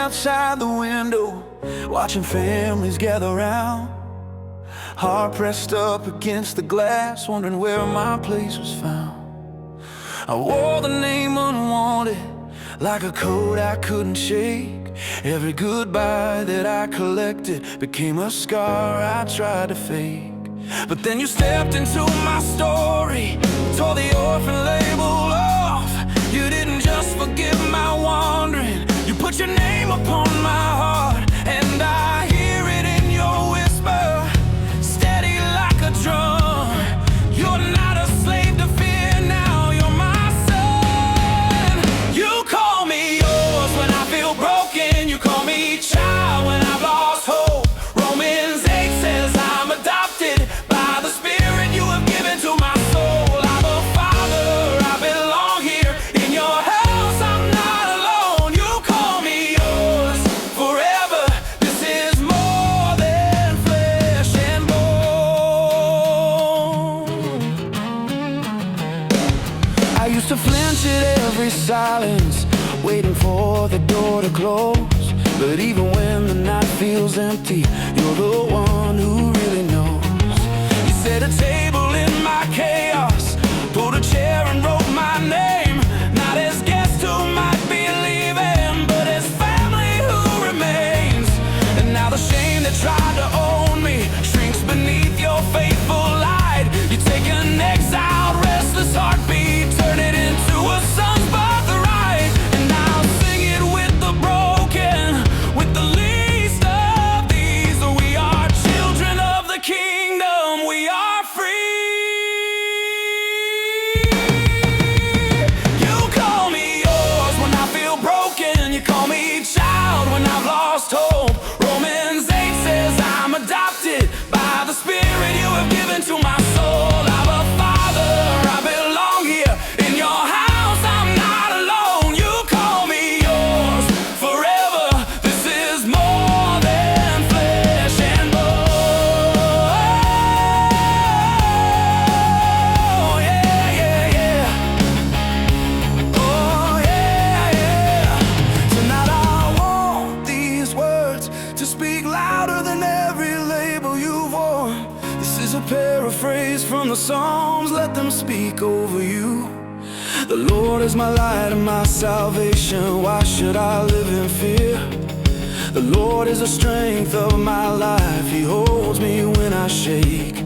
outside the window, watching families gather round, heart pressed up against the glass, wondering where my place was found. I wore the name unwanted, like a coat I couldn't shake. Every goodbye that I collected became a scar I tried to fake. But then you stepped into my story, tore the orphan label off. You didn't just forgive my wandering, you put your name upon my heart. And I hear it in your whisper, steady like a drum. You're not a slave to fear now, you're my son. You call me yours when I feel broken, you call me child when I've lost hope. Romans 8 says I'm adopted by the Spirit you have given to my soul. I'm a father, I belong here in your house, I'm not alone. You call me yours forever, this is more than flesh and bone. I used to flinch at every silence, waiting for the door to close. But even when the night feels empty, you're the one who really knows. You set a table in my chaos, pulled a chair and wrote my name, not as guest who might be leaving, but as family who remains. And now the shame that tried to own me shrinks beneath your faithful light. You take an exiled, restless heartbeat, turn it into a son's birthright. And I'll sing it with the broken, with the least of these. We are children of the kingdom, we are free. You call me yours when I feel broken, you call me child when I've lost hope. Romans 8 says I'm adopted by the Spirit you have given to my soul. I'm a father, I belong here in your house, I'm not alone. You call me yours forever, this is more than flesh and bone. Oh, yeah, yeah, yeah. Oh, yeah, yeah. Tonight I want these words to speak louder than every label you've worn. This is a paraphrase from the Psalms, let them speak over you. The Lord is my light and my salvation, why should I live in fear? The Lord is the strength of my life, He holds me when I shake.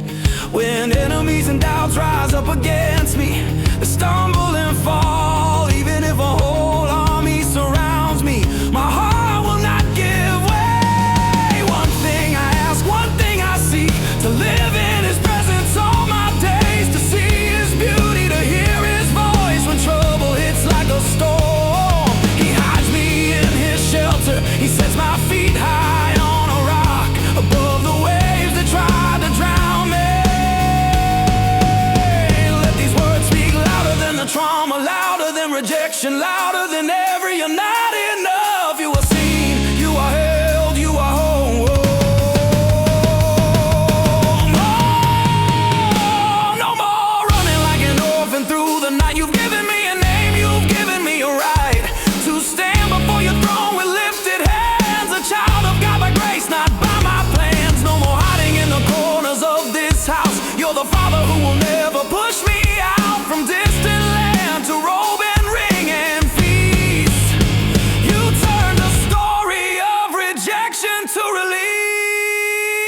When enemies and doubts rise up against me, they stumble and fall. Even if a whole army surrounds me, my heart will not give way. One thing I ask, one thing I seek, to live in His presence all my days, to see His beauty, to hear His voice when trouble hits like a storm. He hides me in His shelter, He sets my feet high on a rock, above the waves that try to drown me. Let these words speak louder than the trauma, louder than rejection, louder than every "you're not enough." You are seen, you are held, you are whole. No more running like an orphan through the night. You've given me a name, you've given me a right to stand before your throne with lifted hands. A child of God by grace, not by my plans. No more hiding in the corners of this house. You're the Father who will never push me out from distant land to robe and ring and feast. You turned a story of rejection to release.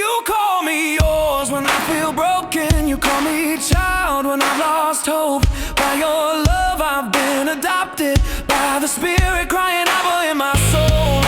You call me yours when I feel broken, you call me child when I've lost hope. By your love I've been adopted, by the Spirit crying Abba in my soul.